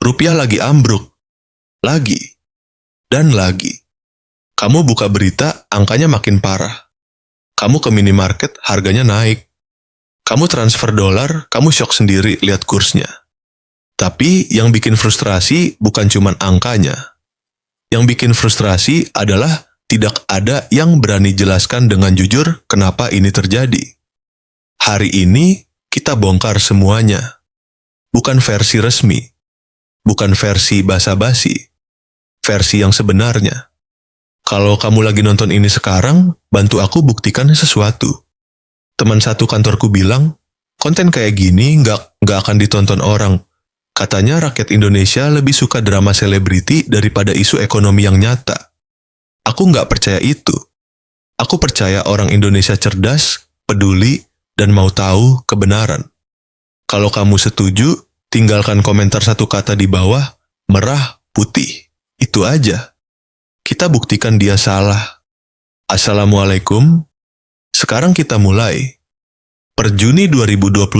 Rupiah lagi ambruk. Lagi. Dan lagi. Kamu buka berita, angkanya makin parah. Kamu ke minimarket, harganya naik. Kamu transfer dolar, kamu syok sendiri lihat kursnya. Tapi yang bikin frustrasi bukan cuma angkanya. Yang bikin frustrasi adalah tidak ada yang berani jelaskan dengan jujur kenapa ini terjadi. Hari ini kita bongkar semuanya. Bukan versi resmi. Bukan versi basa-basi. Versi yang sebenarnya. Kalau kamu lagi nonton ini sekarang, bantu aku buktikan sesuatu. Teman satu kantorku bilang, konten kayak gini nggak akan ditonton orang. Katanya rakyat Indonesia lebih suka drama selebriti daripada isu ekonomi yang nyata. Aku nggak percaya itu. Aku percaya orang Indonesia cerdas, peduli, dan mau tahu kebenaran. Kalau kamu setuju, tinggalkan komentar satu kata di bawah, merah, putih. Itu aja. Kita buktikan dia salah. Assalamualaikum. Sekarang kita mulai. Per Juni 2025,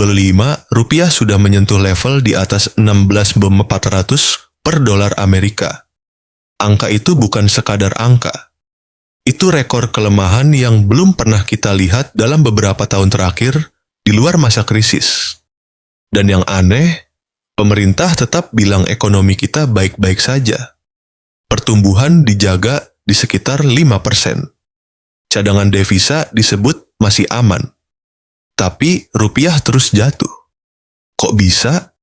rupiah sudah menyentuh level di atas 16.400 per dolar Amerika. Angka itu bukan sekadar angka. Itu rekor kelemahan yang belum pernah kita lihat dalam beberapa tahun terakhir di luar masa krisis. Dan yang aneh, pemerintah tetap bilang ekonomi kita baik-baik saja. Pertumbuhan dijaga di sekitar 5%. Cadangan devisa disebut masih aman. Tapi rupiah terus jatuh. Kok bisa?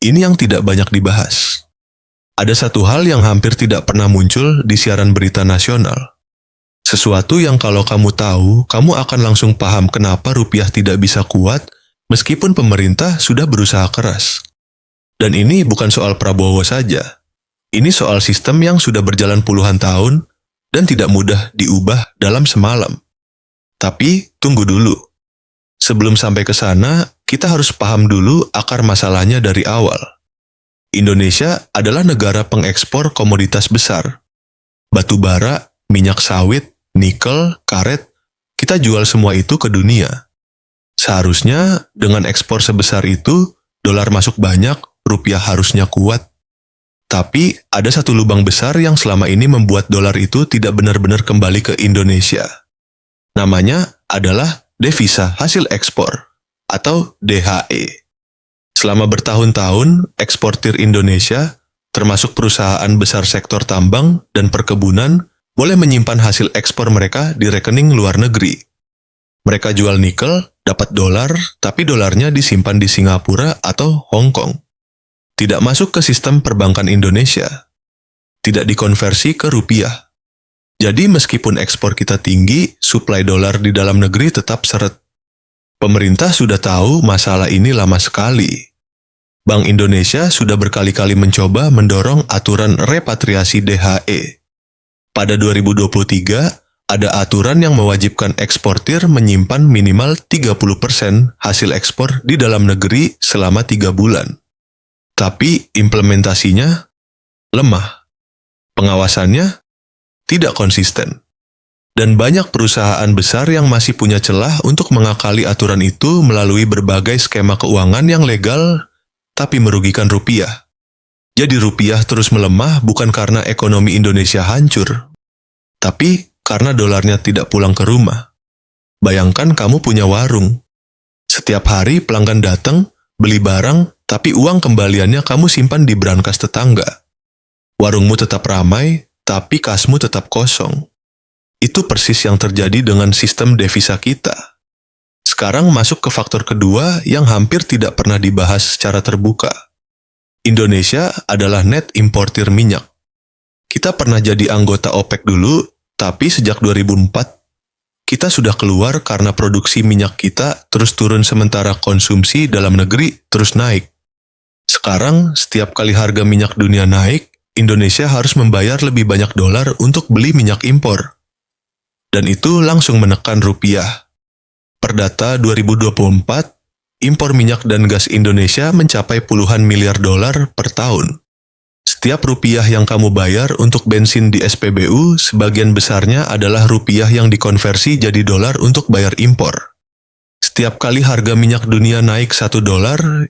Ini yang tidak banyak dibahas. Ada satu hal yang hampir tidak pernah muncul di siaran berita nasional. Sesuatu yang kalau kamu tahu, kamu akan langsung paham kenapa rupiah tidak bisa kuat meskipun pemerintah sudah berusaha keras. Dan ini bukan soal Prabowo saja. Ini soal sistem yang sudah berjalan puluhan tahun dan tidak mudah diubah dalam semalam. Tapi tunggu dulu. Sebelum sampai ke sana, kita harus paham dulu akar masalahnya dari awal. Indonesia adalah negara pengekspor komoditas besar. Batu bara, minyak sawit, nikel, karet, kita jual semua itu ke dunia. Seharusnya dengan ekspor sebesar itu, dolar masuk banyak, rupiah harusnya kuat. Tapi ada satu lubang besar yang selama ini membuat dolar itu tidak benar-benar kembali ke Indonesia. Namanya adalah devisa hasil ekspor, atau DHE. Selama bertahun-tahun, eksportir Indonesia, termasuk perusahaan besar sektor tambang dan perkebunan, boleh menyimpan hasil ekspor mereka di rekening luar negeri. Mereka jual nikel, dapat dolar, tapi dolarnya disimpan di Singapura atau Hong Kong. Tidak masuk ke sistem perbankan Indonesia. Tidak dikonversi ke rupiah. Jadi meskipun ekspor kita tinggi, suplai dolar di dalam negeri tetap seret. Pemerintah sudah tahu masalah ini lama sekali. Bank Indonesia sudah berkali-kali mencoba mendorong aturan repatriasi DHE. Pada 2023, ada aturan yang mewajibkan eksportir menyimpan minimal 30% hasil ekspor di dalam negeri selama 3 bulan. Tapi implementasinya lemah. Pengawasannya tidak konsisten. Dan banyak perusahaan besar yang masih punya celah untuk mengakali aturan itu melalui berbagai skema keuangan yang legal tapi merugikan rupiah. Jadi rupiah terus melemah bukan karena ekonomi Indonesia hancur, tapi karena dolarnya tidak pulang ke rumah. Bayangkan kamu punya warung. Setiap hari pelanggan datang, beli barang, tapi uang kembaliannya kamu simpan di brankas tetangga. Warungmu tetap ramai, tapi kasmu tetap kosong. Itu persis yang terjadi dengan sistem devisa kita. Sekarang masuk ke faktor kedua yang hampir tidak pernah dibahas secara terbuka. Indonesia adalah net importir minyak. Kita pernah jadi anggota OPEC dulu, tapi sejak 2004, kita sudah keluar karena produksi minyak kita terus turun sementara konsumsi dalam negeri terus naik. Sekarang, setiap kali harga minyak dunia naik, Indonesia harus membayar lebih banyak dolar untuk beli minyak impor. Dan itu langsung menekan rupiah. Per data 2024, impor minyak dan gas Indonesia mencapai puluhan miliar dolar per tahun. Setiap rupiah yang kamu bayar untuk bensin di SPBU, sebagian besarnya adalah rupiah yang dikonversi jadi dolar untuk bayar impor. Setiap kali harga minyak dunia naik $1,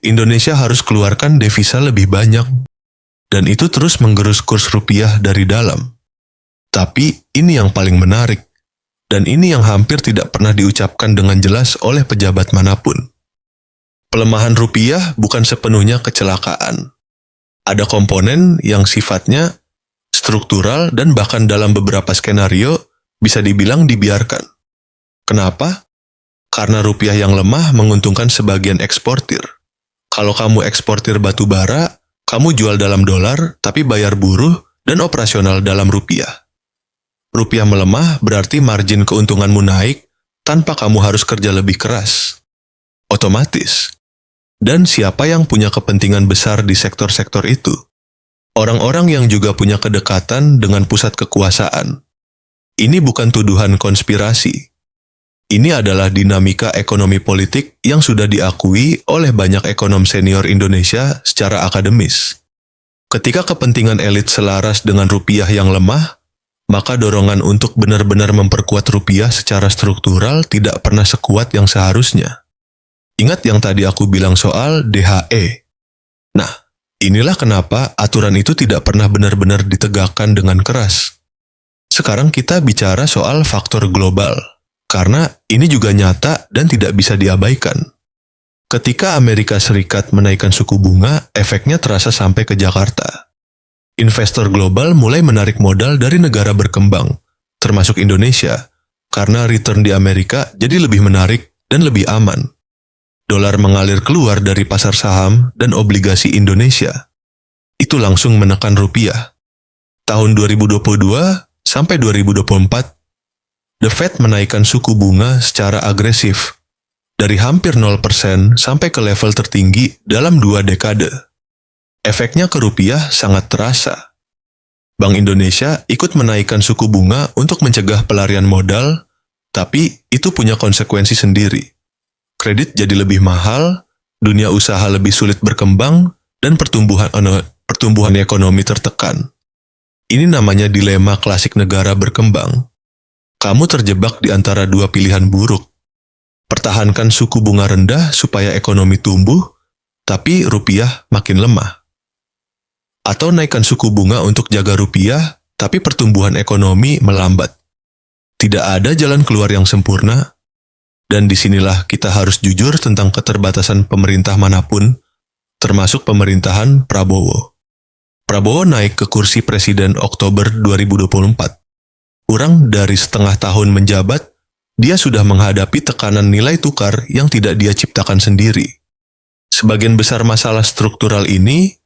Indonesia harus keluarkan devisa lebih banyak. dan itu terus menggerus kurs rupiah dari dalam. Tapi ini yang paling menarik, dan ini yang hampir tidak pernah diucapkan dengan jelas oleh pejabat manapun. Pelemahan rupiah bukan sepenuhnya kecelakaan. Ada komponen yang sifatnya struktural dan bahkan dalam beberapa skenario bisa dibilang dibiarkan. Kenapa? Karena rupiah yang lemah menguntungkan sebagian eksportir. Kalau kamu eksportir batu bara, kamu jual dalam dolar tapi bayar buruh dan operasional dalam rupiah. Rupiah melemah berarti margin keuntunganmu naik tanpa kamu harus kerja lebih keras. Otomatis. Dan siapa yang punya kepentingan besar di sektor-sektor itu? Orang-orang yang juga punya kedekatan dengan pusat kekuasaan. Ini bukan tuduhan konspirasi. Ini adalah dinamika ekonomi politik yang sudah diakui oleh banyak ekonom senior Indonesia secara akademis. Ketika kepentingan elit selaras dengan rupiah yang lemah, maka dorongan untuk benar-benar memperkuat rupiah secara struktural tidak pernah sekuat yang seharusnya. Ingat yang tadi aku bilang soal DHE. Nah, inilah kenapa aturan itu tidak pernah benar-benar ditegakkan dengan keras. Sekarang kita bicara soal faktor global. Karena ini juga nyata dan tidak bisa diabaikan. Ketika Amerika Serikat menaikkan suku bunga, efeknya terasa sampai ke Jakarta. Investor global mulai menarik modal dari negara berkembang, termasuk Indonesia, karena return di Amerika jadi lebih menarik dan lebih aman. Dolar mengalir keluar dari pasar saham dan obligasi Indonesia. Itu langsung menekan rupiah. Tahun 2022 sampai 2024, The Fed menaikkan suku bunga secara agresif, dari hampir 0% sampai ke level tertinggi dalam 2 dekade. Efeknya ke rupiah sangat terasa. Bank Indonesia ikut menaikkan suku bunga untuk mencegah pelarian modal, tapi itu punya konsekuensi sendiri. Kredit jadi lebih mahal, dunia usaha lebih sulit berkembang, dan pertumbuhan ekonomi tertekan. Ini namanya dilema klasik negara berkembang. Kamu terjebak di antara dua pilihan buruk. Pertahankan suku bunga rendah supaya ekonomi tumbuh, tapi rupiah makin lemah. Atau naikkan suku bunga untuk jaga rupiah, tapi pertumbuhan ekonomi melambat. Tidak ada jalan keluar yang sempurna, dan disinilah kita harus jujur tentang keterbatasan pemerintah manapun, termasuk pemerintahan Prabowo. Prabowo naik ke kursi presiden Oktober 2024. Kurang dari setengah tahun menjabat, dia sudah menghadapi tekanan nilai tukar yang tidak dia ciptakan sendiri. Sebagian besar masalah struktural ini,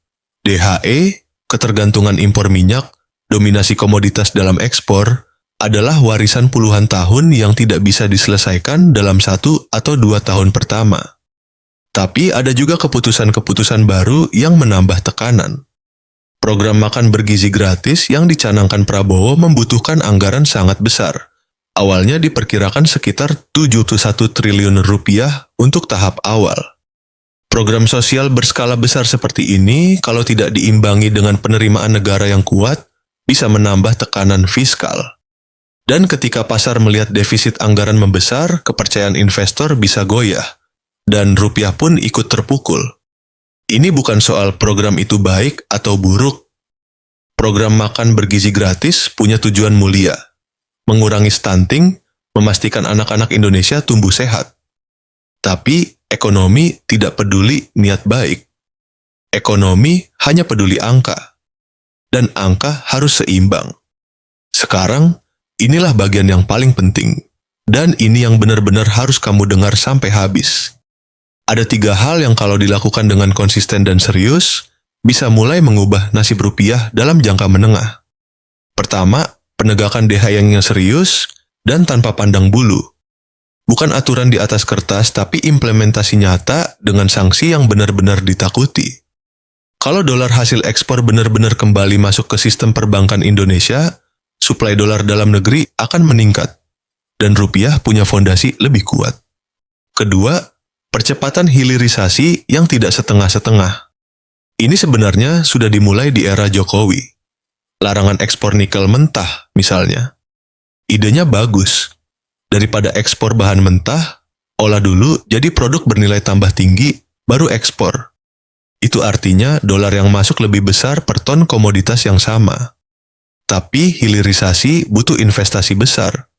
DHE, ketergantungan impor minyak, dominasi komoditas dalam ekspor, adalah warisan puluhan tahun yang tidak bisa diselesaikan dalam 1 atau 2 tahun pertama. Tapi ada juga keputusan-keputusan baru yang menambah tekanan. Program makan bergizi gratis yang dicanangkan Prabowo membutuhkan anggaran sangat besar. Awalnya diperkirakan sekitar 71 triliun rupiah untuk tahap awal. Program sosial berskala besar seperti ini, kalau tidak diimbangi dengan penerimaan negara yang kuat, bisa menambah tekanan fiskal. Dan ketika pasar melihat defisit anggaran membesar, kepercayaan investor bisa goyah, dan rupiah pun ikut terpukul. Ini bukan soal program itu baik atau buruk. Program makan bergizi gratis punya tujuan mulia, mengurangi stunting, memastikan anak-anak Indonesia tumbuh sehat. Tapi ekonomi tidak peduli niat baik. Ekonomi hanya peduli angka, dan angka harus seimbang. Sekarang, inilah bagian yang paling penting, dan ini yang benar-benar harus kamu dengar sampai habis. Ada 3 hal yang kalau dilakukan dengan konsisten dan serius, bisa mulai mengubah nasib rupiah dalam jangka menengah. Pertama, penegakan DHE yang serius dan tanpa pandang bulu. Bukan aturan di atas kertas, tapi implementasi nyata dengan sanksi yang benar-benar ditakuti. Kalau dolar hasil ekspor benar-benar kembali masuk ke sistem perbankan Indonesia, suplai dolar dalam negeri akan meningkat, dan rupiah punya fondasi lebih kuat. Kedua, percepatan hilirisasi yang tidak setengah-setengah. Ini sebenarnya sudah dimulai di era Jokowi. Larangan ekspor nikel mentah, misalnya. Idenya bagus. Daripada ekspor bahan mentah, olah dulu jadi produk bernilai tambah tinggi, baru ekspor. Itu artinya dolar yang masuk lebih besar per ton komoditas yang sama. Tapi hilirisasi butuh investasi besar,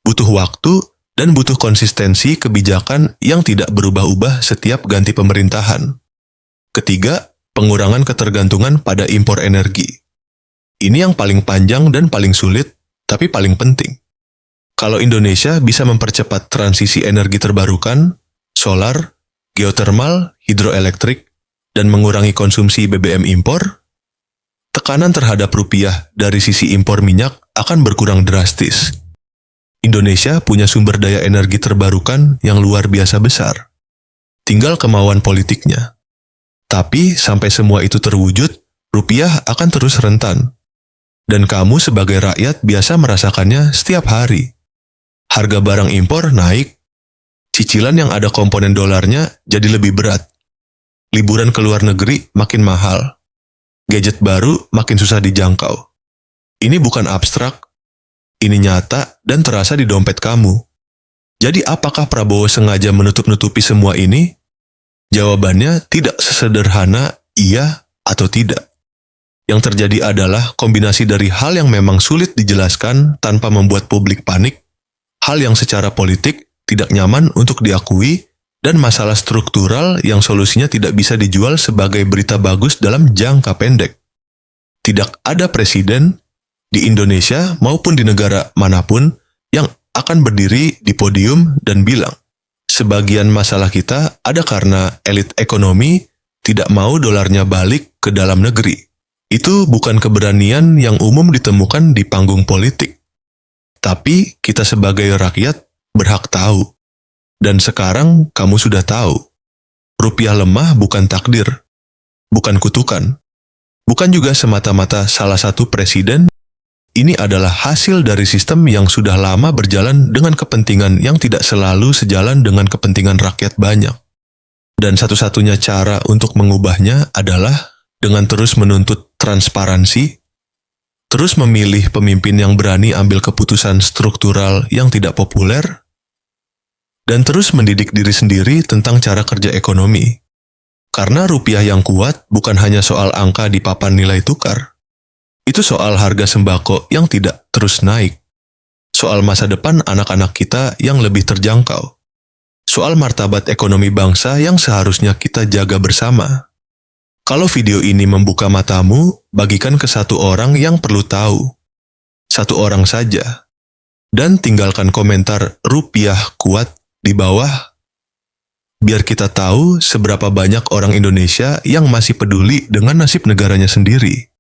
butuh waktu, dan butuh konsistensi kebijakan yang tidak berubah-ubah setiap ganti pemerintahan. Ketiga, pengurangan ketergantungan pada impor energi. Ini yang paling panjang dan paling sulit, tapi paling penting. Kalau Indonesia bisa mempercepat transisi energi terbarukan, solar, geotermal, hidroelektrik, dan mengurangi konsumsi BBM impor, tekanan terhadap rupiah dari sisi impor minyak akan berkurang drastis. Indonesia punya sumber daya energi terbarukan yang luar biasa besar. Tinggal kemauan politiknya. Tapi sampai semua itu terwujud, rupiah akan terus rentan. Dan kamu sebagai rakyat biasa merasakannya setiap hari. Harga barang impor naik, cicilan yang ada komponen dolarnya jadi lebih berat. Liburan ke luar negeri makin mahal. Gadget baru makin susah dijangkau. Ini bukan abstrak, ini nyata dan terasa di dompet kamu. Jadi apakah Prabowo sengaja menutup-nutupi semua ini? Jawabannya tidak sesederhana iya atau tidak. Yang terjadi adalah kombinasi dari hal yang memang sulit dijelaskan tanpa membuat publik panik, hal yang secara politik tidak nyaman untuk diakui, dan masalah struktural yang solusinya tidak bisa dijual sebagai berita bagus dalam jangka pendek. Tidak ada presiden di Indonesia maupun di negara manapun yang akan berdiri di podium dan bilang, sebagian masalah kita ada karena elit ekonomi tidak mau dolarnya balik ke dalam negeri. Itu bukan keberanian yang umum ditemukan di panggung politik. Tapi kita sebagai rakyat berhak tahu. Dan sekarang kamu sudah tahu. Rupiah lemah bukan takdir, bukan kutukan. Bukan juga semata-mata salah satu presiden. Ini adalah hasil dari sistem yang sudah lama berjalan dengan kepentingan yang tidak selalu sejalan dengan kepentingan rakyat banyak. Dan satu-satunya cara untuk mengubahnya adalah dengan terus menuntut transparansi, terus memilih pemimpin yang berani ambil keputusan struktural yang tidak populer, dan terus mendidik diri sendiri tentang cara kerja ekonomi. Karena rupiah yang kuat bukan hanya soal angka di papan nilai tukar. Itu soal harga sembako yang tidak terus naik. Soal masa depan anak-anak kita yang lebih terjangkau. Soal martabat ekonomi bangsa yang seharusnya kita jaga bersama. Kalau video ini membuka matamu, bagikan ke satu orang yang perlu tahu. Satu orang saja. Dan tinggalkan komentar rupiah kuat di bawah. Biar kita tahu seberapa banyak orang Indonesia yang masih peduli dengan nasib negaranya sendiri.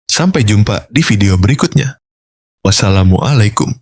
Sampai jumpa di video berikutnya. Wassalamualaikum.